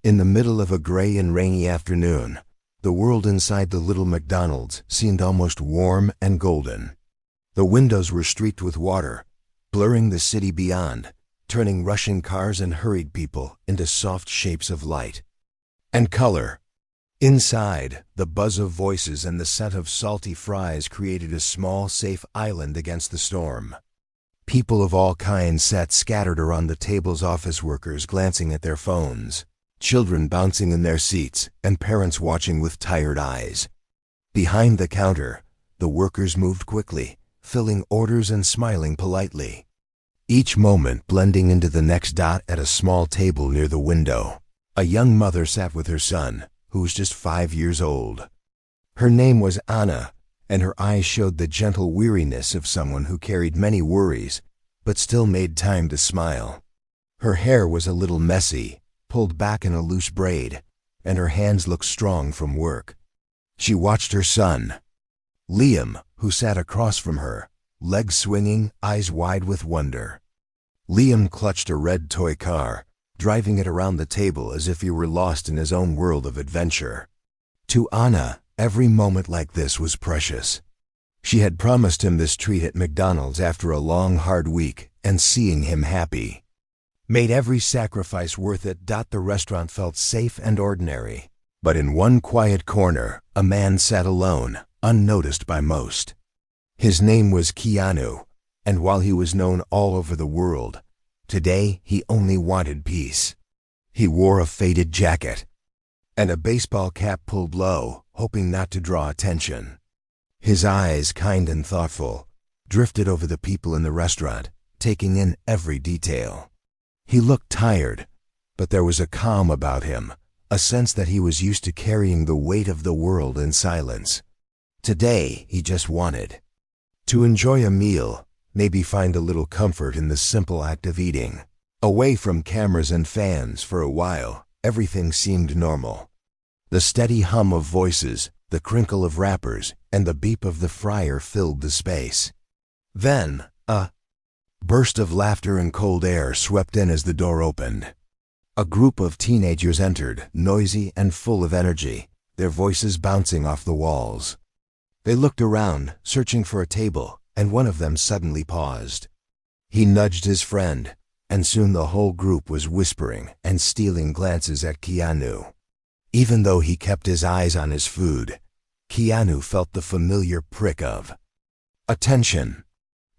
In the middle of a gray and rainy afternoon, the world inside the little McDonald's seemed almost warm and golden. The windows were streaked with water, blurring the city beyond, turning rushing cars and hurried people into soft shapes of light and color. Inside, the buzz of voices and the scent of salty fries created a small, safe island against the storm. People of all kinds sat scattered around the tables, office workers glancing at their phones, children bouncing in their seats, and parents watching with tired eyes. Behind the counter, the workers moved quickly, filling orders and smiling politely, each moment blending into the next dot. At a small table near the window, a young mother sat with her son, who was just 5 years old. Her name was Anna, and her eyes showed the gentle weariness of someone who carried many worries, but still made time to smile. Her hair was a little messy, pulled back in a loose braid, and her hands looked strong from work. She watched her son, Liam, who sat across from her, legs swinging, eyes wide with wonder. Liam clutched a red toy car, driving it around the table as if he were lost in his own world of adventure. To Anna, every moment like this was precious. She had promised him this treat at McDonald's after a long, hard week, and seeing him happy made every sacrifice worth it. The restaurant felt safe and ordinary, but in one quiet corner, a man sat alone, unnoticed by most. His name was Keanu, and while he was known all over the world, today he only wanted peace. He wore a faded jacket and a baseball cap pulled low, hoping not to draw attention. His eyes, kind and thoughtful, drifted over the people in the restaurant, taking in every detail. He looked tired, but there was a calm about him, a sense that he was used to carrying the weight of the world in silence. Today, he just wanted to enjoy a meal, maybe find a little comfort in the simple act of eating. Away from cameras and fans for a while, everything seemed normal. The steady hum of voices, the crinkle of wrappers, and the beep of the fryer filled the space. Then, a burst of laughter and cold air swept in as the door opened. A group of teenagers entered, noisy and full of energy, their voices bouncing off the walls. They looked around, searching for a table, and one of them suddenly paused. He nudged his friend, and soon the whole group was whispering and stealing glances at Keanu. Even though he kept his eyes on his food, Keanu felt the familiar prick of attention.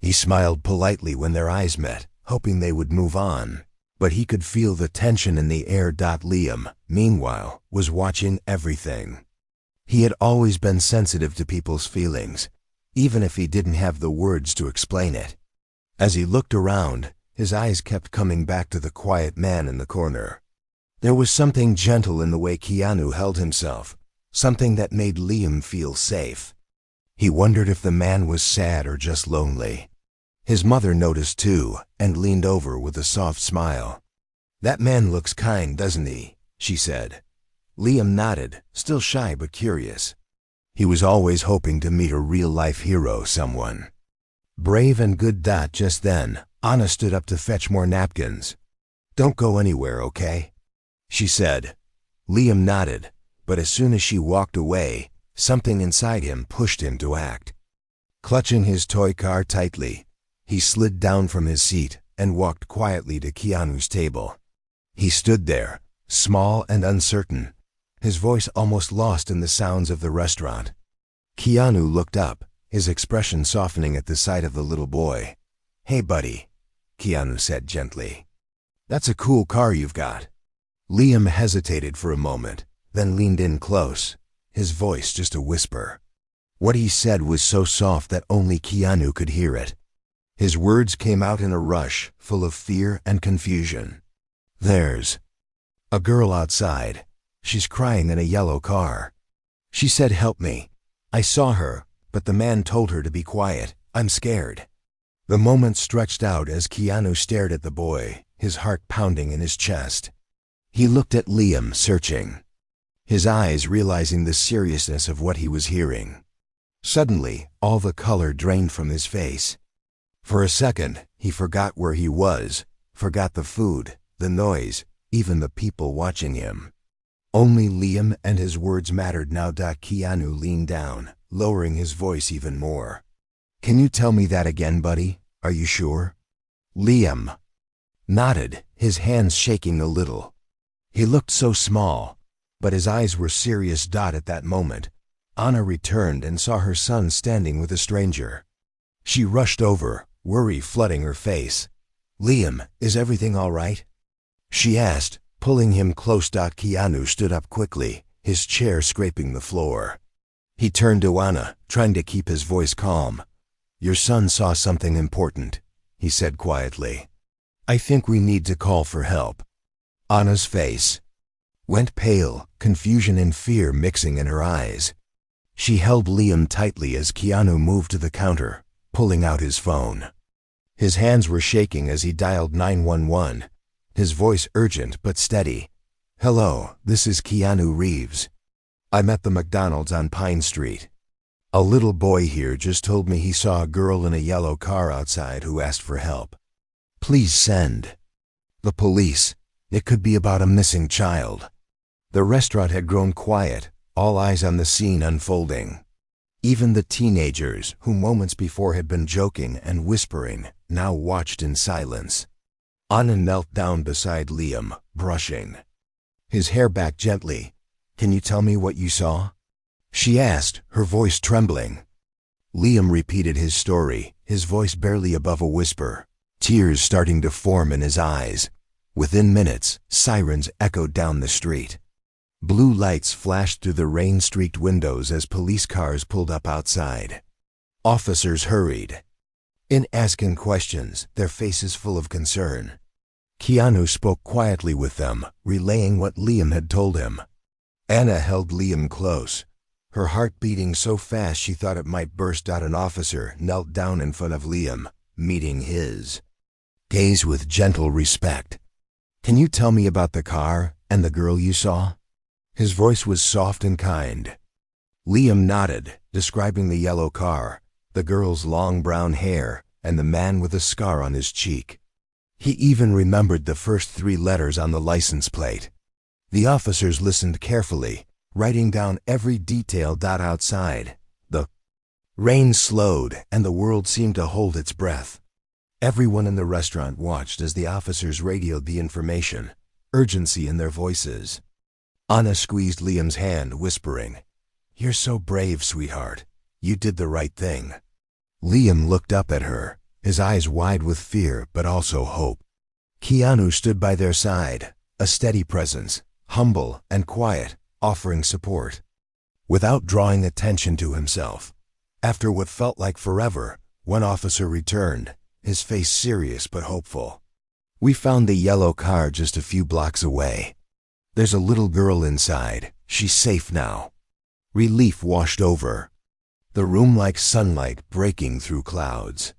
He smiled politely when their eyes met, hoping they would move on, but he could feel the tension in the air. Liam, meanwhile, was watching everything. He had always been sensitive to people's feelings, even if he didn't have the words to explain it. As he looked around, his eyes kept coming back to the quiet man in the corner. There was something gentle in the way Keanu held himself, something that made Liam feel safe. He wondered if the man was sad or just lonely. His mother noticed too, and leaned over with a soft smile. "That man looks kind, doesn't he?" she said. Liam nodded, still shy but curious. He was always hoping to meet a real-life hero, someone brave and good. Just then, Anna stood up to fetch more napkins. "Don't go anywhere, okay?" she said. Liam nodded, but as soon as she walked away, something inside him pushed him to act. Clutching his toy car tightly, he slid down from his seat and walked quietly to Keanu's table. He stood there, small and uncertain, his voice almost lost in the sounds of the restaurant. Keanu looked up, his expression softening at the sight of the little boy. "Hey, buddy," Keanu said gently. "That's a cool car you've got." Liam hesitated for a moment, then leaned in close, his voice just a whisper. What he said was so soft that only Keanu could hear it. His words came out in a rush, full of fear and confusion. "There's a girl outside. She's crying in a yellow car. She said help me. I saw her, but the man told her to be quiet. I'm scared." The moment stretched out as Keanu stared at the boy, his heart pounding in his chest. He looked at Liam, searching, his eyes realizing the seriousness of what he was hearing. Suddenly, all the color drained from his face. For a second, he forgot where he was, forgot the food, the noise, even the people watching him. Only Liam and his words mattered now. Keanu leaned down, lowering his voice even more. Can you tell me that again, buddy? Are you sure? Liam nodded, his hands shaking a little. He looked so small, but his eyes were serious. At that moment, Anna returned and saw her son standing with a stranger. She rushed over, worry flooding her face. Liam, is everything all right? She asked, pulling him close. Keanu stood up quickly, his chair scraping the floor. He turned to Anna, trying to keep his voice calm. Your son saw something important, he said quietly. I think we need to call for help. Anna's face went pale, confusion and fear mixing in her eyes. She held Liam tightly as Keanu moved to the counter, pulling out his phone. His hands were shaking as he dialed 911, his voice urgent but steady. Hello, this is Keanu Reeves. I'm at the McDonald's on Pine Street. A little boy here just told me he saw a girl in a yellow car outside who asked for help. Please send the police. It could be about a missing child. The restaurant had grown quiet, all eyes on the scene unfolding. Even the teenagers, who moments before had been joking and whispering, now watched in silence. Anna knelt down beside Liam, brushing his hair back gently. Can you tell me what you saw? She asked, her voice trembling. Liam repeated his story, his voice barely above a whisper, tears starting to form in his eyes. Within minutes, sirens echoed down the street. Blue lights flashed through the rain-streaked windows as police cars pulled up outside. Officers hurried in, asking questions, their faces full of concern. Keanu spoke quietly with them, relaying what Liam had told him. Anna held Liam close, her heart beating so fast she thought it might burst. An officer knelt down in front of Liam, meeting his gaze with gentle respect. Can you tell me about the car and the girl you saw? His voice was soft and kind. Liam nodded, describing the yellow car, the girl's long brown hair, and the man with a scar on his cheek. He even remembered the first 3 letters on the license plate. The officers listened carefully, writing down every detail. Outside, the rain slowed and the world seemed to hold its breath. Everyone in the restaurant watched as the officers radioed the information, urgency in their voices. Anna squeezed Liam's hand, whispering, You're so brave, sweetheart. You did the right thing. Liam looked up at her, his eyes wide with fear but also hope. Keanu stood by their side, a steady presence, humble and quiet, offering support. Without drawing attention to himself. After what felt like forever, one officer returned, his face serious but hopeful. We found the yellow car just a few blocks away. There's a little girl inside. She's safe now. Relief washed over the room like sunlight breaking through clouds.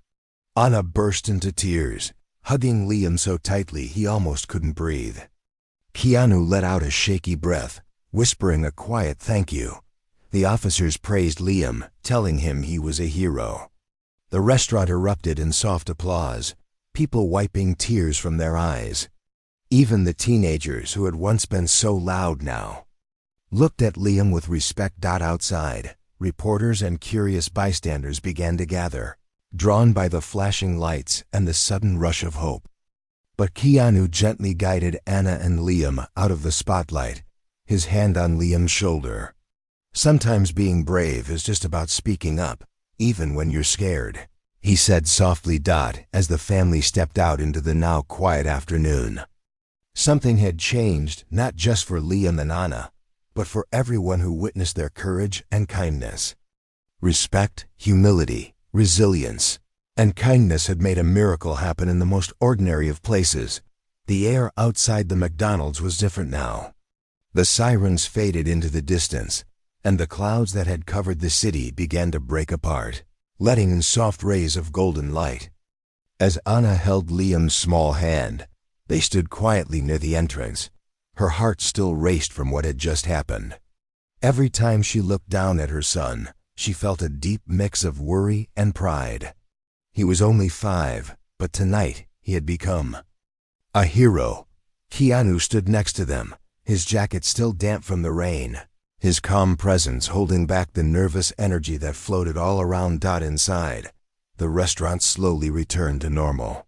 Anna burst into tears, hugging Liam so tightly he almost couldn't breathe. Keanu let out a shaky breath, whispering a quiet thank you. The officers praised Liam, telling him he was a hero. The restaurant erupted in soft applause, people wiping tears from their eyes. Even the teenagers who had once been so loud now looked at Liam with respect. Outside, reporters and curious bystanders began to gather, drawn by the flashing lights and the sudden rush of hope. But Keanu gently guided Anna and Liam out of the spotlight, his hand on Liam's shoulder. Sometimes being brave is just about speaking up, even when you're scared, he said softly. As the family stepped out into the now quiet afternoon. Something had changed, not just for Liam and Anna, but for everyone who witnessed their courage and kindness. Respect, humility, resilience, and kindness had made a miracle happen in the most ordinary of places. The air outside the McDonald's was different now. The sirens faded into the distance, and the clouds that had covered the city began to break apart, letting in soft rays of golden light. As Anna held Liam's small hand, they stood quietly near the entrance. Her heart still raced from what had just happened. Every time she looked down at her son, she felt a deep mix of worry and pride. He was only 5, but tonight he had become a hero. Keanu stood next to them, his jacket still damp from the rain, his calm presence holding back the nervous energy that floated all around. Inside, the restaurant slowly returned to normal.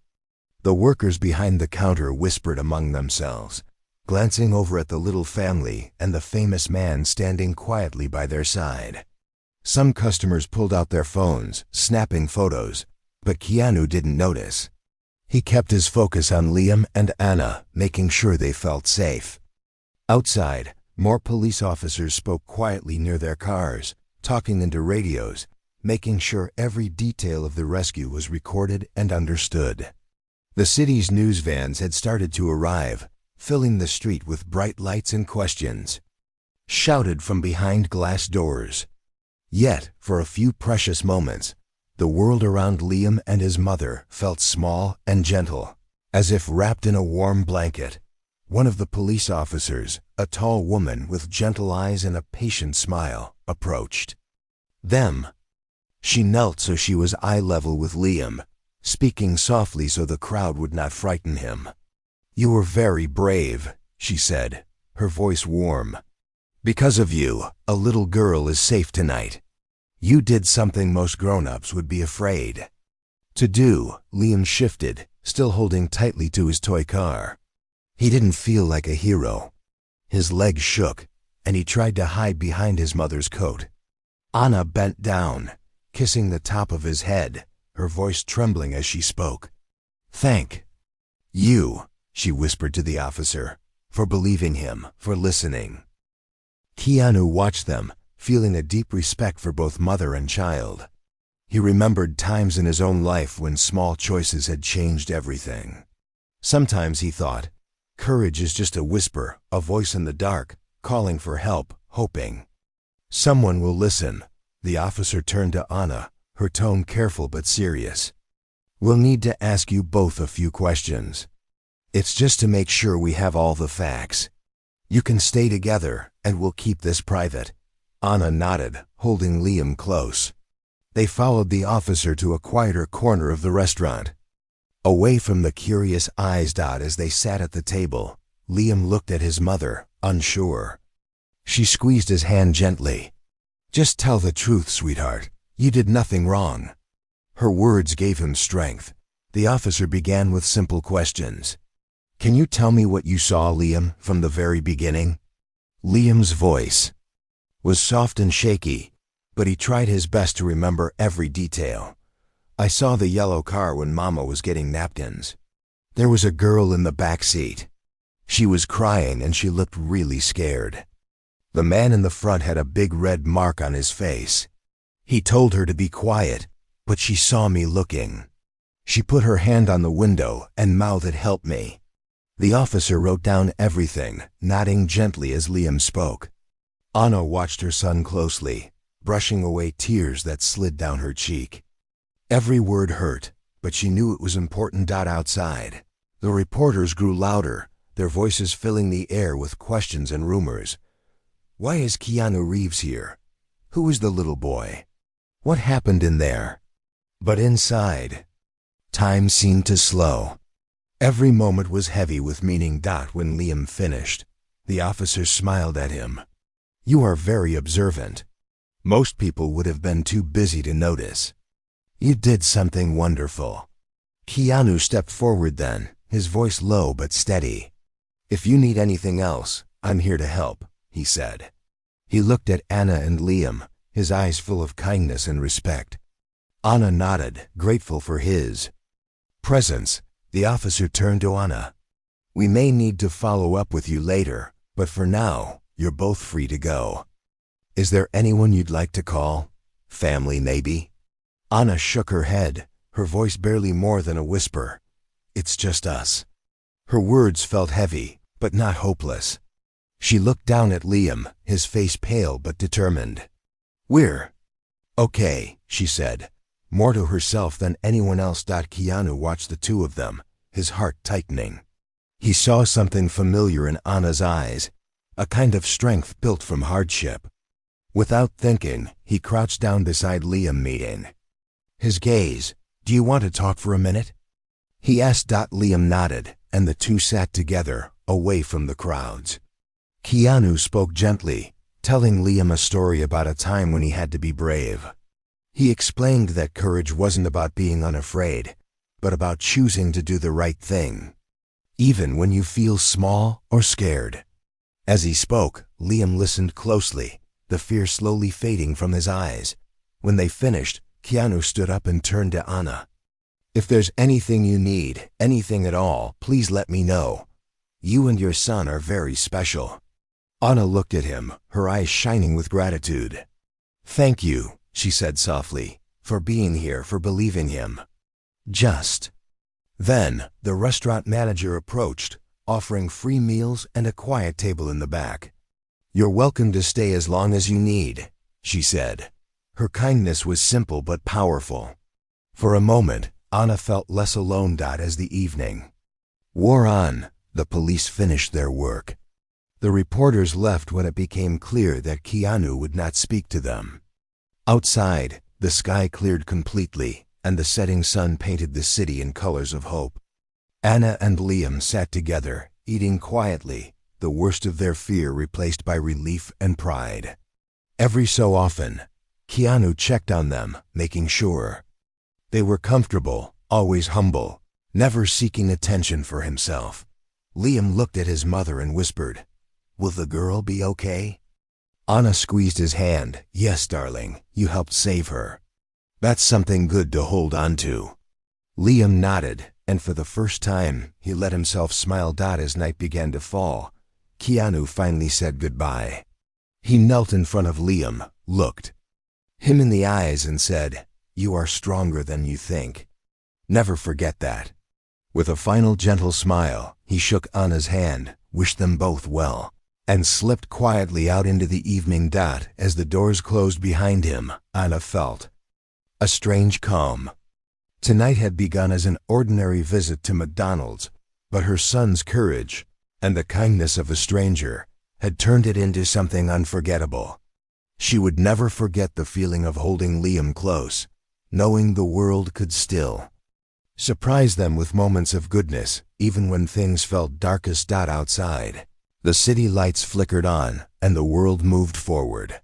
The workers behind the counter whispered among themselves, glancing over at the little family and the famous man standing quietly by their side. Some customers pulled out their phones, snapping photos, but Keanu didn't notice. He kept his focus on Liam and Anna, making sure they felt safe. Outside, more police officers spoke quietly near their cars, talking into radios, making sure every detail of the rescue was recorded and understood. The city's news vans had started to arrive, filling the street with bright lights and questions, shouted from behind glass doors. Yet, for a few precious moments, the world around Liam and his mother felt small and gentle, as if wrapped in a warm blanket. One of the police officers, a tall woman with gentle eyes and a patient smile, approached them. She knelt so she was eye level with Liam, speaking softly so the crowd would not frighten him. "You were very brave," she said, her voice warm. "Because of you, a little girl is safe tonight. You did something most grown-ups would be afraid to do." Liam shifted, still holding tightly to his toy car. He didn't feel like a hero. His legs shook, and he tried to hide behind his mother's coat. Anna bent down, kissing the top of his head, her voice trembling as she spoke. "Thank you," she whispered to the officer, "for believing him, for listening." Keanu watched them, feeling a deep respect for both mother and child. He remembered times in his own life when small choices had changed everything. Sometimes he thought, courage is just a whisper, a voice in the dark, calling for help, hoping someone will listen. The officer turned to Anna, her tone careful but serious. "We'll need to ask you both a few questions. It's just to make sure we have all the facts. You can stay together, and we'll keep this private." Anna nodded, holding Liam close. They followed the officer to a quieter corner of the restaurant, away from the curious eyes. As they sat at the table, Liam looked at his mother, unsure. She squeezed his hand gently. "Just tell the truth, sweetheart. You did nothing wrong." Her words gave him strength. The officer began with simple questions. "Can you tell me what you saw, Liam, from the very beginning?" Liam's voice was soft and shaky, but he tried his best to remember every detail. "I saw the yellow car when Mama was getting napkins. There was a girl in the back seat. She was crying and she looked really scared. The man in the front had a big red mark on his face. He told her to be quiet, but she saw me looking. She put her hand on the window and mouthed, 'Help me.'" The officer wrote down everything, nodding gently as Liam spoke. Anna watched her son closely, brushing away tears that slid down her cheek. Every word hurt, but she knew it was important. Outside, the reporters grew louder, their voices filling the air with questions and rumors. "Why is Keanu Reeves here? Who is the little boy? What happened in there?" But inside, time seemed to slow. Every moment was heavy with meaning. When Liam finished, the officer smiled at him. "You are very observant. Most people would have been too busy to notice. You did something wonderful." Keanu stepped forward then, his voice low but steady. "If you need anything else, I'm here to help," he said. He looked at Anna and Liam, his eyes full of kindness and respect. Anna nodded, grateful for his presence. The officer turned to Anna. "We may need to follow up with you later, but for now, you're both free to go. Is there anyone you'd like to call? Family, maybe?" Anna shook her head, her voice barely more than a whisper. "It's just us." Her words felt heavy, but not hopeless. She looked down at Liam, his face pale but determined. "We're okay," she said, more to herself than anyone else. Keanu watched the two of them, his heart tightening. He saw something familiar in Anna's eyes, a kind of strength built from hardship. Without thinking, he crouched down beside Liam, meeting his gaze. "Do you want to talk for a minute?" he asked. Liam nodded, and the two sat together, away from the crowds. Keanu spoke gently, telling Liam a story about a time when he had to be brave. He explained that courage wasn't about being unafraid, but about choosing to do the right thing, even when you feel small or scared. As he spoke, Liam listened closely, the fear slowly fading from his eyes. When they finished, Keanu stood up and turned to Anna. "If there's anything you need, anything at all, please let me know. You and your son are very special." Anna looked at him, her eyes shining with gratitude. "Thank you," she said softly, "for being here, for believing him." Just then, the restaurant manager approached, offering free meals and a quiet table in the back. "You're welcome to stay as long as you need," she said. Her kindness was simple but powerful. For a moment, Anna felt less alone. As the evening wore on, the police finished their work. The reporters left when it became clear that Keanu would not speak to them. Outside, the sky cleared completely, and the setting sun painted the city in colors of hope. Anna and Liam sat together, eating quietly, the worst of their fear replaced by relief and pride. Every so often, Keanu checked on them, making sure they were comfortable, always humble, never seeking attention for himself. Liam looked at his mother and whispered, "Will the girl be okay?" Anna squeezed his hand. "Yes, darling, you helped save her. That's something good to hold on to." Liam nodded, and for the first time, he let himself smile. As night began to fall, Keanu finally said goodbye. He knelt in front of Liam, looked him in the eyes and said, "You are stronger than you think. Never forget that." With a final gentle smile, he shook Anna's hand, wished them both well, and slipped quietly out into the evening. As the doors closed behind him, Anna felt a strange calm. Tonight had begun as an ordinary visit to McDonald's, but her son's courage and the kindness of a stranger had turned it into something unforgettable. She would never forget the feeling of holding Liam close, knowing the world could still surprise them with moments of goodness, even when things felt darkest. Outside, the city lights flickered on, and the world moved forward.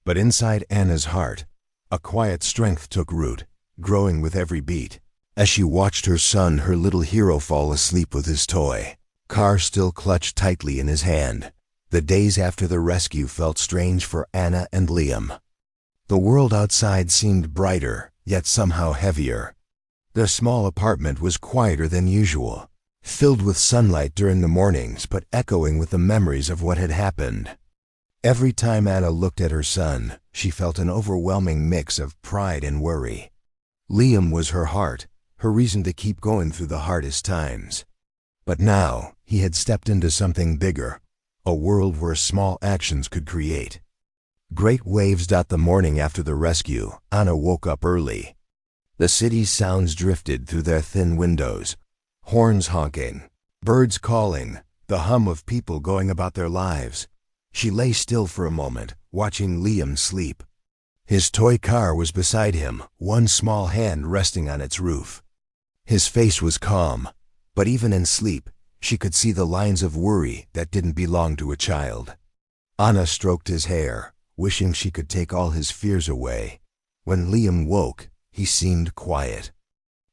But inside Anna's heart, a quiet strength took root, growing with every beat. As she watched her son, her little hero, fall asleep with his toy car still clutched tightly in his hand, the days after the rescue felt strange for Anna and Liam. The world outside seemed brighter, yet somehow heavier. The small apartment was quieter than usual, filled with sunlight during the mornings but echoing with the memories of what had happened. Every time Anna looked at her son, she felt an overwhelming mix of pride and worry. Liam was her heart, her reason to keep going through the hardest times. But now, he had stepped into something bigger, a world where small actions could create great waves. The morning after the rescue, Anna woke up early. The city's sounds drifted through their thin windows, horns honking, birds calling, the hum of people going about their lives. She lay still for a moment, watching Liam sleep. His toy car was beside him, one small hand resting on its roof. His face was calm, but even in sleep, she could see the lines of worry that didn't belong to a child. Anna stroked his hair, wishing she could take all his fears away. When Liam woke, he seemed quiet.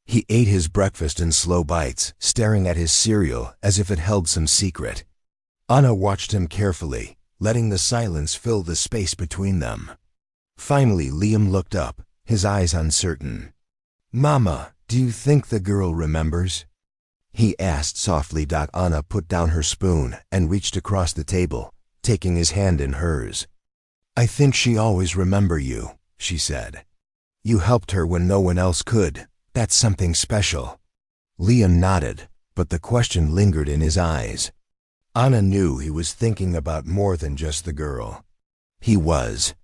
He ate his breakfast in slow bites, staring at his cereal as if it held some secret. Anna watched him carefully, letting the silence fill the space between them. Finally, Liam looked up, his eyes uncertain. "Mama, do you think the girl remembers?" he asked softly. Anna put down her spoon and reached across the table, taking his hand in hers. "I think she always remember you," she said. "You helped her when no one else could. That's something special." Liam nodded, but the question lingered in his eyes. Anna knew he was thinking about more than just the girl. He was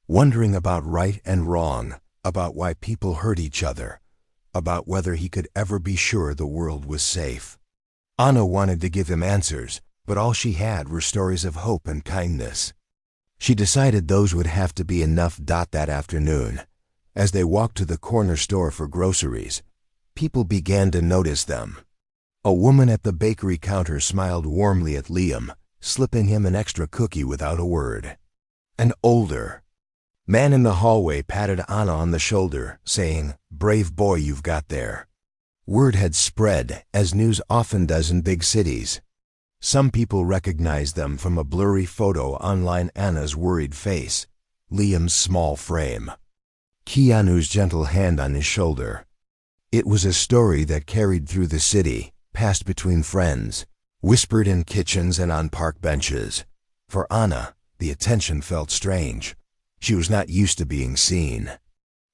wondering about right and wrong, about why people hurt each other, about whether he could ever be sure the world was safe. Anna wanted to give him answers, but all she had were stories of hope and kindness. She decided those would have to be enough. That afternoon, as they walked to the corner store for groceries, people began to notice them. A woman at the bakery counter smiled warmly at Liam, slipping him an extra cookie without a word. An older man in the hallway patted Anna on the shoulder, saying, "Brave boy you've got there." Word had spread, as news often does in big cities. Some people recognized them from a blurry photo online: Anna's worried face, Liam's small frame, Keanu's gentle hand on his shoulder. It was a story that carried through the city, passed between friends, whispered in kitchens and on park benches. For Anna, the attention felt strange. She was not used to being seen.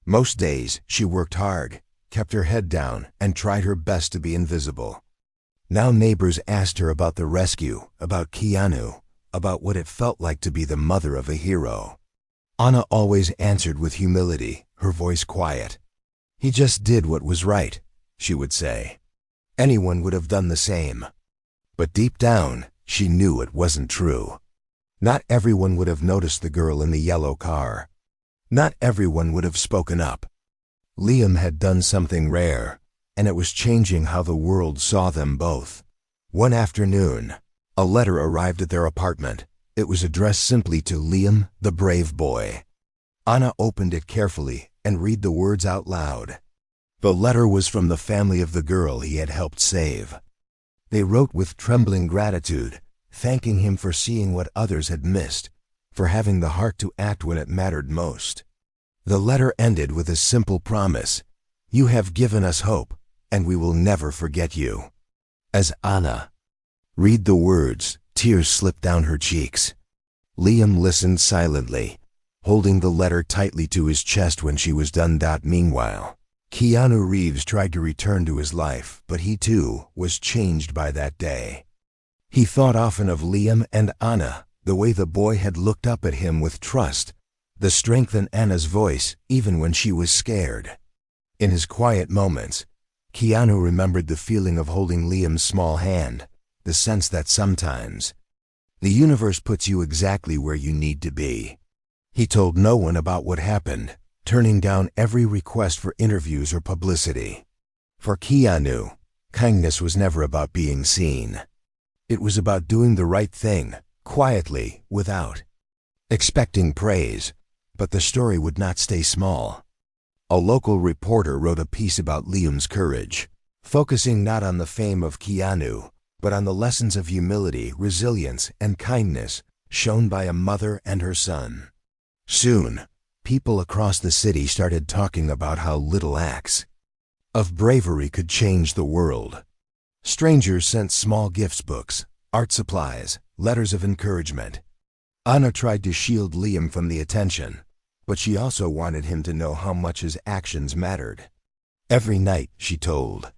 Most days, she worked hard, kept her head down, and tried her best to be invisible. Now neighbors asked her about the rescue, about Keanu, about what it felt like to be the mother of a hero. Anna always answered with humility, her voice quiet. "He just did what was right," she would say. Anyone would have done the same. But deep down, she knew it wasn't true. Not everyone would have noticed the girl in the yellow car. Not everyone would have spoken up. Liam had done something rare, and it was changing how the world saw them both. One afternoon, a letter arrived at their apartment. It was addressed simply to Liam, the brave boy. Anna opened it carefully and read the words out loud. The letter was from the family of the girl he had helped save. They wrote with trembling gratitude, thanking him for seeing what others had missed, for having the heart to act when it mattered most. The letter ended with a simple promise: "You have given us hope, and we will never forget you." As Anna read the words, tears slipped down her cheeks. Liam listened silently, holding the letter tightly to his chest when she was done. Meanwhile, Keanu Reeves tried to return to his life, but he too was changed by that day. He thought often of Liam and Anna, the way the boy had looked up at him with trust, the strength in Anna's voice even when she was scared. In his quiet moments, Keanu remembered the feeling of holding Liam's small hand, the sense that sometimes the universe puts you exactly where you need to be. He told no one about what happened, turning down every request for interviews or publicity. For Keanu, kindness was never about being seen. It was about doing the right thing, quietly, without expecting praise. But the story would not stay small. A local reporter wrote a piece about Liam's courage, focusing not on the fame of Keanu, but on the lessons of humility, resilience, and kindness shown by a mother and her son. Soon, people across the city started talking about how little acts of bravery could change the world. Strangers sent small gifts, books, art supplies, letters of encouragement. Anna tried to shield Liam from the attention, but she also wanted him to know how much his actions mattered. Every night, she told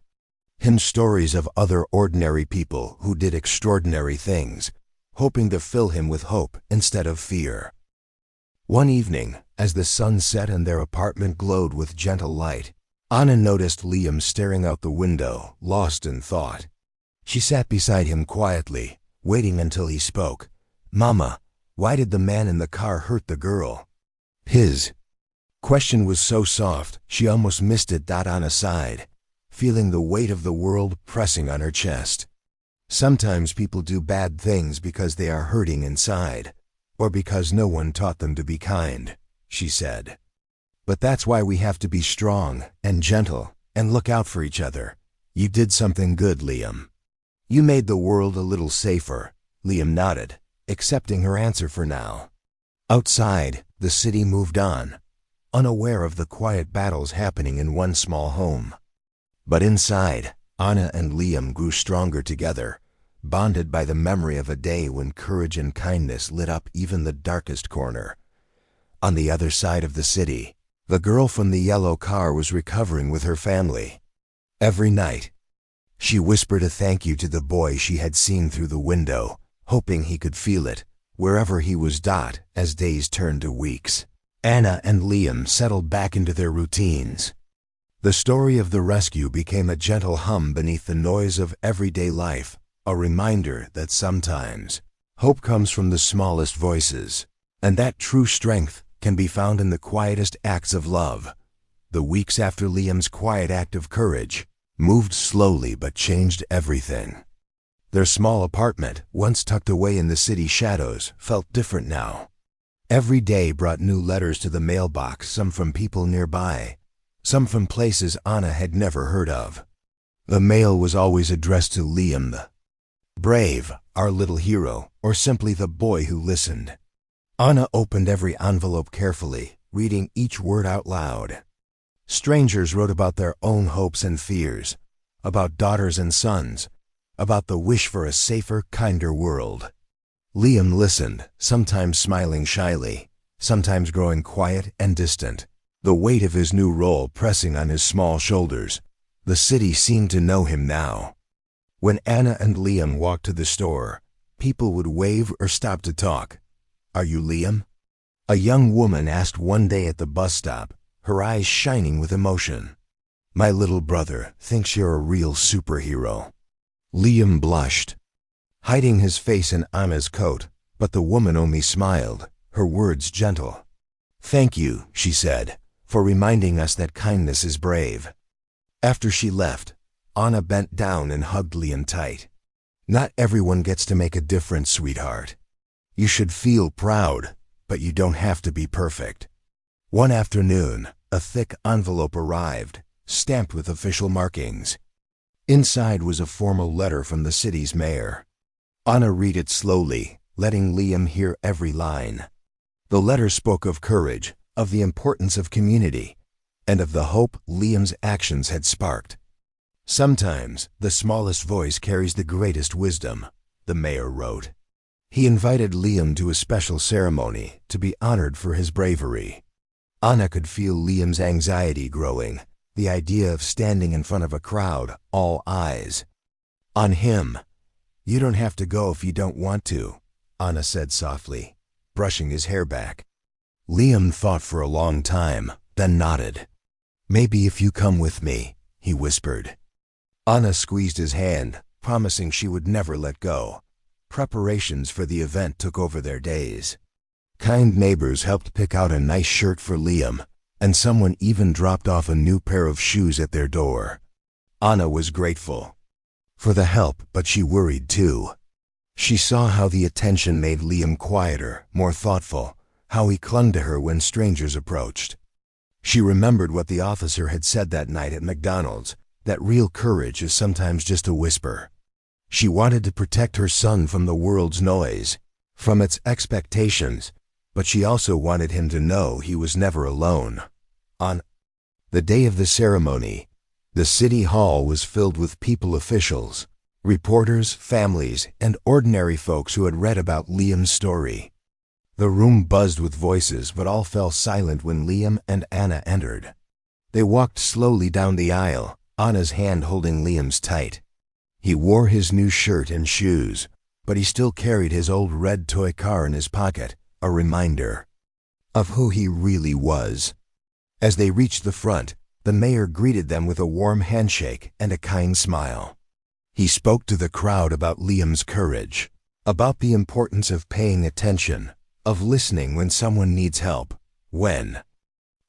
him stories of other ordinary people who did extraordinary things, hoping to fill him with hope instead of fear. One evening, as the sun set and their apartment glowed with gentle light, Anna noticed Liam staring out the window, lost in thought. She sat beside him quietly, waiting until he spoke. "Mama, why did the man in the car hurt the girl?" His question was so soft, she almost missed it. Anna sighed, feeling the weight of the world pressing on her chest. Sometimes people do bad things because they are hurting inside, or because no one taught them to be kind, she said. But that's why we have to be strong and gentle and look out for each other. You did something good, Liam. You made the world a little safer. Liam nodded, accepting her answer for now. Outside, the city moved on, unaware of the quiet battles happening in one small home. But inside, Anna and Liam grew stronger together, bonded by the memory of a day when courage and kindness lit up even the darkest corner. On the other side of the city, the girl from the yellow car was recovering with her family. Every night, she whispered a thank you to the boy she had seen through the window, hoping he could feel it wherever he was. As days turned to weeks, Anna and Liam settled back into their routines. The story of the rescue became a gentle hum beneath the noise of everyday life, a reminder that sometimes hope comes from the smallest voices, and that true strength can be found in the quietest acts of love. The weeks after Liam's quiet act of courage moved slowly but changed everything. Their small apartment, once tucked away in the city shadows, felt different now. Every day brought new letters to the mailbox, some from people nearby, some from places Anna had never heard of. The mail was always addressed to Liam, the brave, our little hero, or simply the boy who listened. Anna opened every envelope carefully, reading each word out loud. Strangers wrote about their own hopes and fears, about daughters and sons, about the wish for a safer, kinder world. Liam listened, sometimes smiling shyly, sometimes growing quiet and distant, the weight of his new role pressing on his small shoulders. The city seemed to know him now. When Anna and Liam walked to the store, people would wave or stop to talk. "Are you Liam?" a young woman asked one day at the bus stop, her eyes shining with emotion. "My little brother thinks you're a real superhero." Liam blushed, hiding his face in Anna's coat, but the woman only smiled, her words gentle. "Thank you," she said, "for reminding us that kindness is brave." After she left, Anna bent down and hugged Liam tight. "Not everyone gets to make a difference, sweetheart. You should feel proud, but you don't have to be perfect." One afternoon, a thick envelope arrived, stamped with official markings. Inside was a formal letter from the city's mayor. Anna read it slowly, letting Liam hear every line. The letter spoke of courage, of the importance of community, and of the hope Liam's actions had sparked. "Sometimes the smallest voice carries the greatest wisdom," the mayor wrote. He invited Liam to a special ceremony to be honored for his bravery. Anna could feel Liam's anxiety growing, the idea of standing in front of a crowd, all eyes on him. "You don't have to go if you don't want to," Anna said softly, brushing his hair back. Liam thought for a long time, then nodded. "Maybe if you come with me," he whispered. Anna squeezed his hand, promising she would never let go. Preparations for the event took over their days. Kind neighbors helped pick out a nice shirt for Liam, and someone even dropped off a new pair of shoes at their door. Anna was grateful for the help, but she worried too. She saw how the attention made Liam quieter, more thoughtful, how he clung to her when strangers approached. She remembered what the officer had said that night at McDonald's, that real courage is sometimes just a whisper. She wanted to protect her son from the world's noise, from its expectations, but she also wanted him to know he was never alone. On the day of the ceremony, the city hall was filled with people, officials, reporters, families, and ordinary folks who had read about Liam's story. The room buzzed with voices, but all fell silent when Liam and Anna entered. They walked slowly down the aisle, Anna's hand holding Liam's tight. He wore his new shirt and shoes, but he still carried his old red toy car in his pocket, a reminder of who he really was. As they reached the front, the mayor greeted them with a warm handshake and a kind smile. He spoke to the crowd about Liam's courage, about the importance of paying attention, of listening when someone needs help. When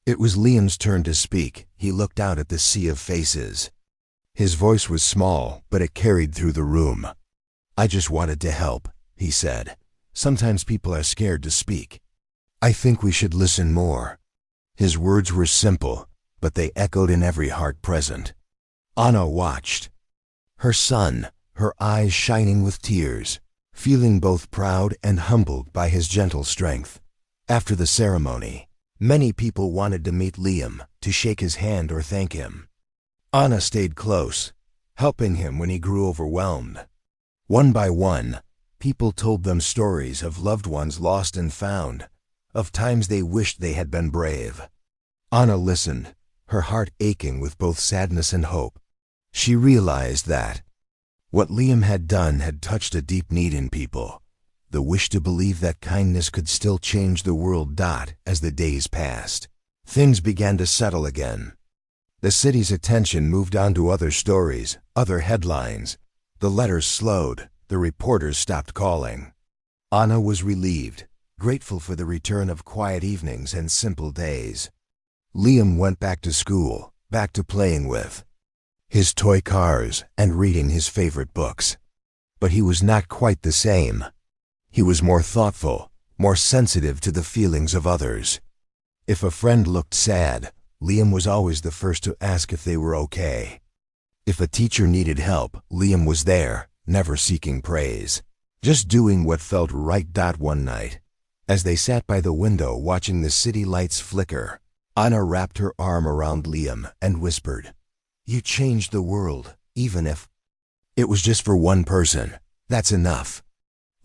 it was Liam's turn to speak, he looked out at the sea of faces. His voice was small, but it carried through the room. "I just wanted to help," he said. "Sometimes people are scared to speak. I think we should listen more." His words were simple, but they echoed in every heart present. Anna watched her son, her eyes shining with tears, feeling both proud and humbled by his gentle strength. After the ceremony, many people wanted to meet Liam, to shake his hand or thank him. Anna stayed close, helping him when he grew overwhelmed. One by one, people told them stories of loved ones lost and found, of times they wished they had been brave. Anna listened, her heart aching with both sadness and hope. She realized that what Liam had done had touched a deep need in people, the wish to believe that kindness could still change the world. As the days passed, things began to settle again. The city's attention moved on to other stories, other headlines. The letters slowed, the reporters stopped calling. Anna was relieved, grateful for the return of quiet evenings and simple days. Liam went back to school, back to playing with his toy cars and reading his favorite books. But he was not quite the same. He was more thoughtful, more sensitive to the feelings of others. If a friend looked sad, Liam was always the first to ask if they were okay. If a teacher needed help, Liam was there, never seeking praise, just doing what felt right. One night, as they sat by the window watching the city lights flicker, Anna wrapped her arm around Liam and whispered, "You changed the world, even if it was just for one person. That's enough."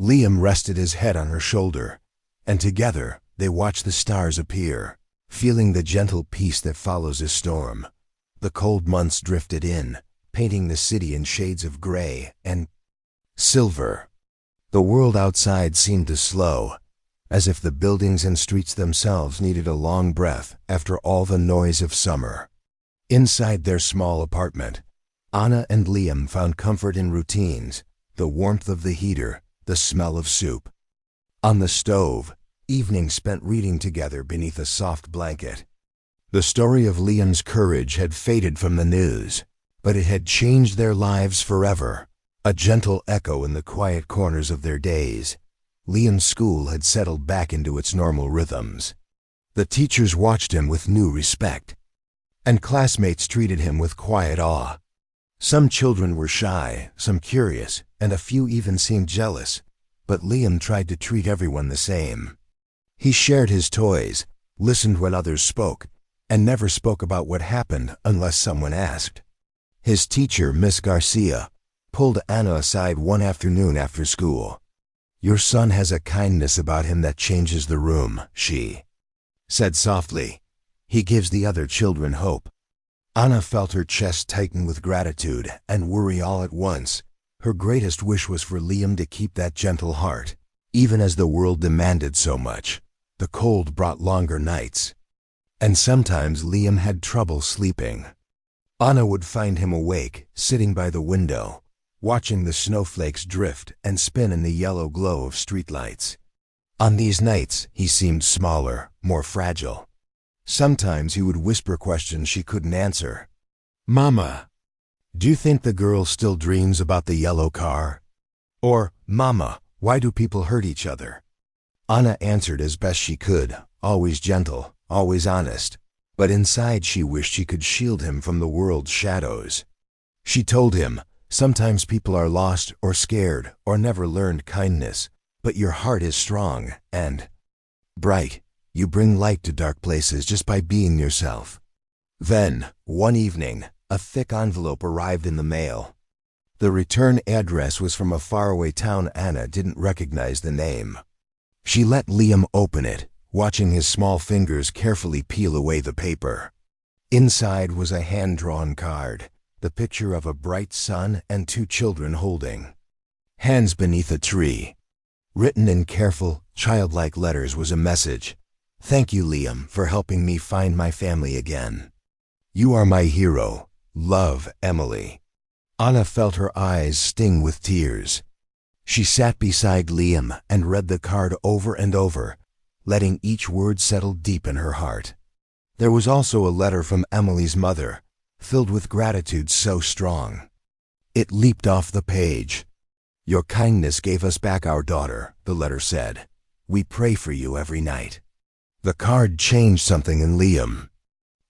Liam rested his head on her shoulder, and together they watched the stars appear, feeling the gentle peace that follows a storm. The cold months drifted in, painting the city in shades of gray and silver. The world outside seemed to slow, as if the buildings and streets themselves needed a long breath after all the noise of summer. Inside their small apartment, Anna and Liam found comfort in routines, the warmth of the heater, the smell of soup. On the stove, evenings spent reading together beneath a soft blanket. The story of Liam's courage had faded from the news, but it had changed their lives forever, a gentle echo in the quiet corners of their days. Liam's school had settled back into its normal rhythms. The teachers watched him with new respect, and classmates treated him with quiet awe. Some children were shy, some curious, and a few even seemed jealous, but Liam tried to treat everyone the same. He shared his toys, listened when others spoke, and never spoke about what happened unless someone asked. His teacher, Miss Garcia, pulled Anna aside one afternoon after school. "Your son has a kindness about him that changes the room," she said softly. "He gives the other children hope." Anna felt her chest tighten with gratitude and worry all at once. Her greatest wish was for Liam to keep that gentle heart, even as the world demanded so much. The cold brought longer nights, and sometimes Liam had trouble sleeping. Anna would find him awake, sitting by the window, watching the snowflakes drift and spin in the yellow glow of streetlights. On these nights, he seemed smaller, more fragile. Sometimes he would whisper questions she couldn't answer. "Mama, do you think the girl still dreams about the yellow car?" Or, "Mama, why do people hurt each other?" Anna answered as best she could, always gentle, always honest, but inside she wished she could shield him from the world's shadows. She told him, "Sometimes people are lost or scared or never learned kindness, but your heart is strong and bright. You bring light to dark places just by being yourself." Then, one evening, a thick envelope arrived in the mail. The return address was from a faraway town. Anna didn't recognize the name. She let Liam open it, watching his small fingers carefully peel away the paper. Inside was a hand-drawn card, the picture of a bright sun and two children holding hands beneath a tree. Written in careful, childlike letters was a message. "Thank you, Liam, for helping me find my family again. You are my hero. Love, Emily." Anna felt her eyes sting with tears. She sat beside Liam and read the card over and over, letting each word settle deep in her heart. There was also a letter from Emily's mother, filled with gratitude so strong. It leaped off the page. "Your kindness gave us back our daughter," the letter said. "We pray for you every night." The card changed something in Liam.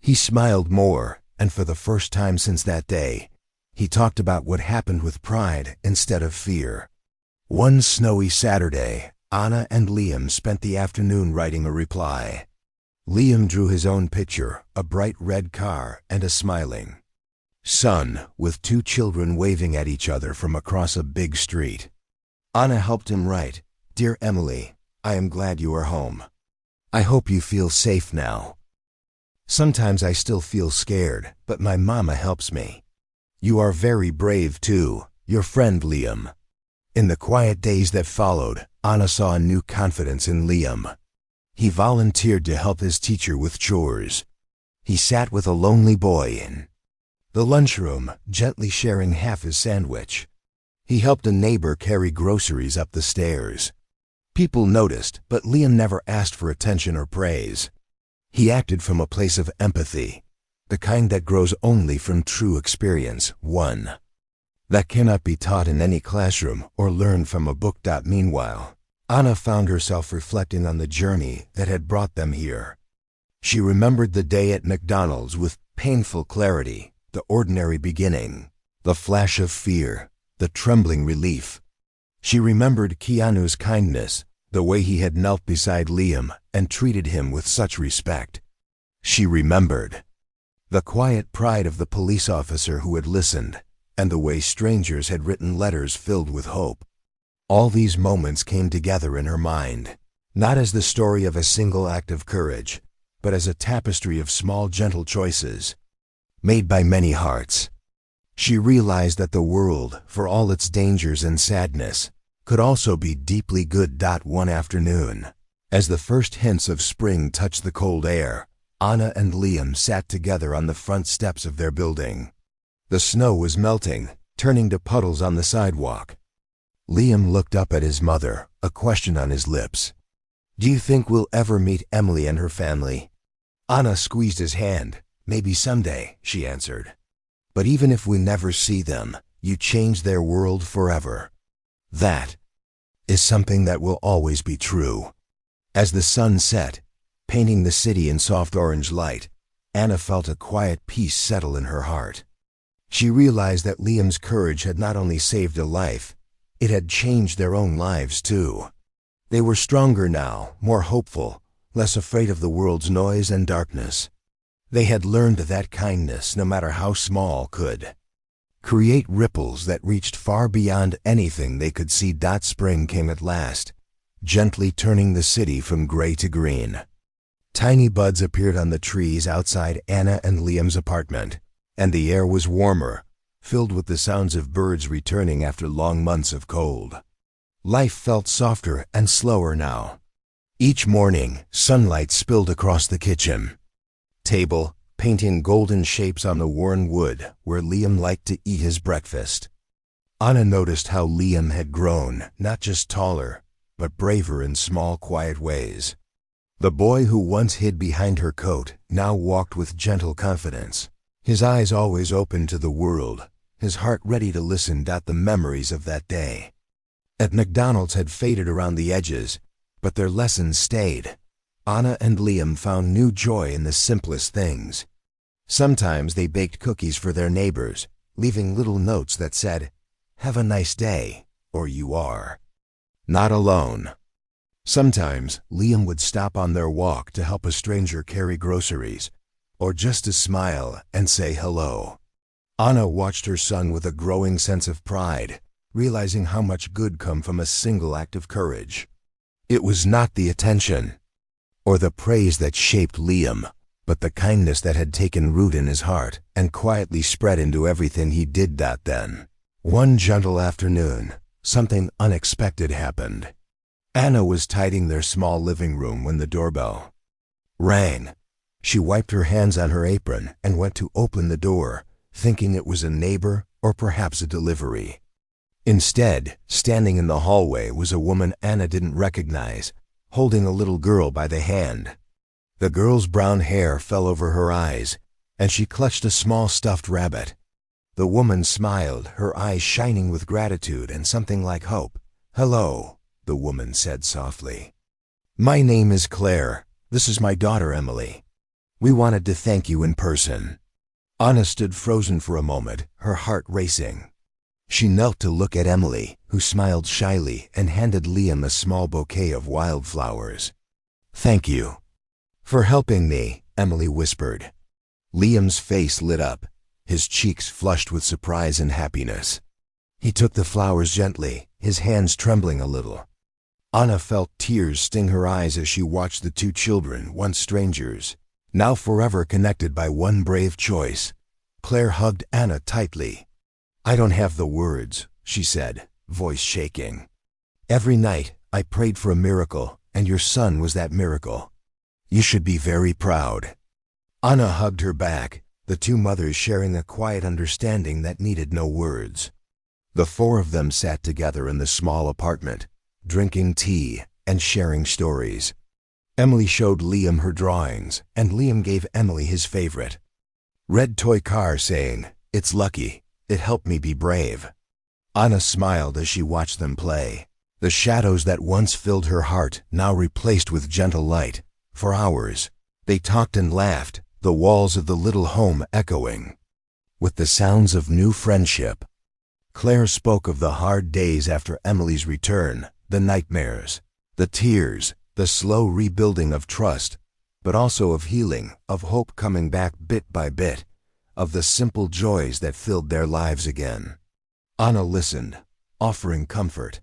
He smiled more, and for the first time since that day, he talked about what happened with pride instead of fear. One snowy Saturday, Anna and Liam spent the afternoon writing a reply. Liam drew his own picture, a bright red car and a smiling sun with two children waving at each other from across a big street. Anna helped him write, "Dear Emily, I am glad you are home. I hope you feel safe now. Sometimes I still feel scared, but my mama helps me. You are very brave too, your friend Liam." In the quiet days that followed, Anna saw a new confidence in Liam. He volunteered to help his teacher with chores. He sat with a lonely boy in the lunchroom, gently sharing half his sandwich. He helped a neighbor carry groceries up the stairs. People noticed, but Liam never asked for attention or praise. He acted from a place of empathy, the kind that grows only from true experience. One that cannot be taught in any classroom or learned from a book. Meanwhile, Anna found herself reflecting on the journey that had brought them here. She remembered the day at McDonald's with painful clarity, the ordinary beginning, the flash of fear, the trembling relief. She remembered Keanu's kindness, the way he had knelt beside Liam and treated him with such respect. She remembered the quiet pride of the police officer who had listened, and the way strangers had written letters filled with hope. All these moments came together in her mind, not as the story of a single act of courage, but as a tapestry of small gentle choices, made by many hearts. She realized that the world, for all its dangers and sadness, could also be deeply good. One afternoon, as the first hints of spring touched the cold air, Anna and Liam sat together on the front steps of their building. The snow was melting, turning to puddles on the sidewalk. Liam looked up at his mother, a question on his lips. "Do you think we'll ever meet Emily and her family?" Anna squeezed his hand. "Maybe someday," she answered. "But even if we never see them, you changed their world forever. That is something that will always be true." As the sun set, painting the city in soft orange light, Anna felt a quiet peace settle in her heart. She realized that Liam's courage had not only saved a life, it had changed their own lives too. They were stronger now, more hopeful, less afraid of the world's noise and darkness. They had learned that kindness, no matter how small, could create ripples that reached far beyond anything they could see. Spring came at last, gently turning the city from gray to green. Tiny buds appeared on the trees outside Anna and Liam's apartment, and the air was warmer, filled with the sounds of birds returning after long months of cold. Life felt softer and slower now. Each morning, sunlight spilled across the kitchen table, painting golden shapes on the worn wood where Liam liked to eat his breakfast. Anna noticed how Liam had grown, not just taller, but braver in small, quiet ways. The boy who once hid behind her coat now walked with gentle confidence, his eyes always open to the world, his heart ready to listen. The memories of that day at McDonald's had faded around the edges, but their lessons stayed. Anna and Liam found new joy in the simplest things. Sometimes they baked cookies for their neighbors, leaving little notes that said, "Have a nice day," or "You are not alone." Sometimes Liam would stop on their walk to help a stranger carry groceries, or just to smile and say hello. Anna watched her son with a growing sense of pride, realizing how much good come from a single act of courage. It was not the attention or the praise that shaped Liam, but the kindness that had taken root in his heart and quietly spread into everything he did. Then, one gentle afternoon, something unexpected happened. Anna was tidying their small living room when the doorbell rang. She wiped her hands on her apron and went to open the door, thinking it was a neighbor or perhaps a delivery. Instead, standing in the hallway was a woman Anna didn't recognize, holding a little girl by the hand. The girl's brown hair fell over her eyes, and she clutched a small stuffed rabbit. The woman smiled, her eyes shining with gratitude and something like hope. "Hello," the woman said softly. "My name is Claire. This is my daughter Emily. We wanted to thank you in person." Anna stood frozen for a moment, her heart racing. She knelt to look at Emily, who smiled shyly and handed Liam a small bouquet of wildflowers. "Thank you for helping me," Emily whispered. Liam's face lit up, his cheeks flushed with surprise and happiness. He took the flowers gently, his hands trembling a little. Anna felt tears sting her eyes as she watched the two children, once strangers, now forever connected by one brave choice. Claire hugged Anna tightly. "I don't have the words," she said, voice shaking. "Every night I prayed for a miracle, and your son was that miracle. You should be very proud." Anna hugged her back, the two mothers sharing a quiet understanding that needed no words. The four of them sat together in the small apartment, drinking tea and sharing stories. Emily showed Liam her drawings, and Liam gave Emily his favorite red toy car, saying, "It's lucky. It helped me be brave." Anna smiled as she watched them play. The shadows that once filled her heart now replaced with gentle light. For hours, they talked and laughed, the walls of the little home echoing with the sounds of new friendship. Claire spoke of the hard days after Emily's return, the nightmares, the tears, the slow rebuilding of trust, but also of healing, of hope coming back bit by bit, of the simple joys that filled their lives again. Anna listened, offering comfort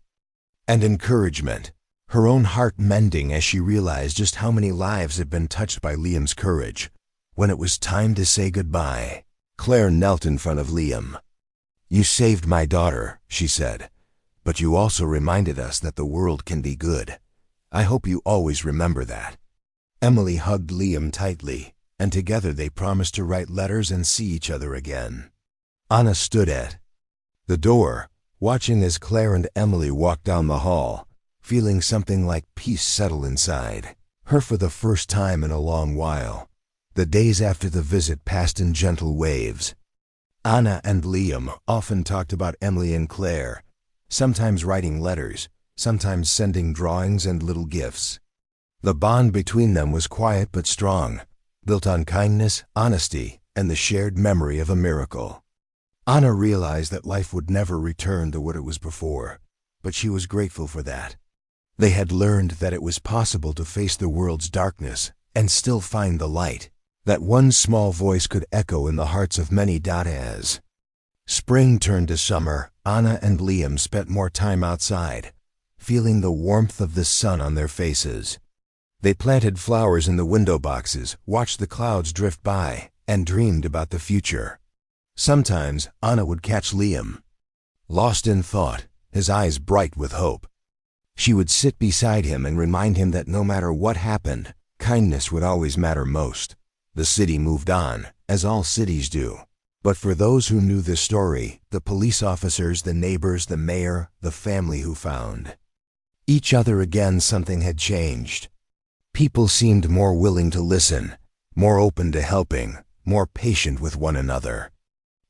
and encouragement, her own heart mending as she realized just how many lives had been touched by Liam's courage. When it was time to say goodbye, Claire knelt in front of Liam. "You saved my daughter," she said, "but you also reminded us that the world can be good. I hope you always remember that." Emily hugged Liam tightly, and together they promised to write letters and see each other again. Anna stood at the door, watching as Claire and Emily walked down the hall, feeling something like peace settle inside her for the first time in a long while. The days after the visit passed in gentle waves. Anna and Liam often talked about Emily and Claire, sometimes writing letters, sometimes sending drawings and little gifts. The bond between them was quiet but strong, built on kindness, honesty, and the shared memory of a miracle. Anna realized that life would never return to what it was before, but she was grateful for that. They had learned that it was possible to face the world's darkness and still find the light, that one small voice could echo in the hearts of many. As spring turned to summer, Anna and Liam spent more time outside, feeling the warmth of the sun on their faces. They planted flowers in the window boxes, watched the clouds drift by, and dreamed about the future. Sometimes Anna would catch Liam, lost in thought, his eyes bright with hope. She would sit beside him and remind him that no matter what happened, kindness would always matter most. The city moved on, as all cities do. But for those who knew this story, the police officers, the neighbors, the mayor, the family who found each other again, something had changed. People seemed more willing to listen, more open to helping, more patient with one another.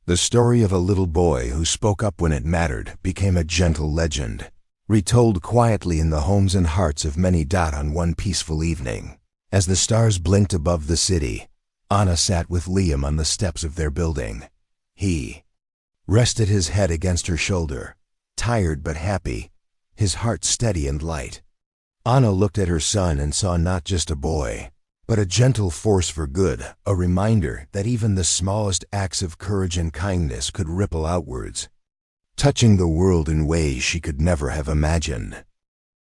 The story of a little boy who spoke up when it mattered became a gentle legend, retold quietly in the homes and hearts of many. On one peaceful evening, as the stars blinked above the city, Anna sat with Liam on the steps of their building. He rested his head against her shoulder, tired but happy, his heart steady and light. Anna looked at her son and saw not just a boy, but a gentle force for good, a reminder that even the smallest acts of courage and kindness could ripple outwards, touching the world in ways she could never have imagined.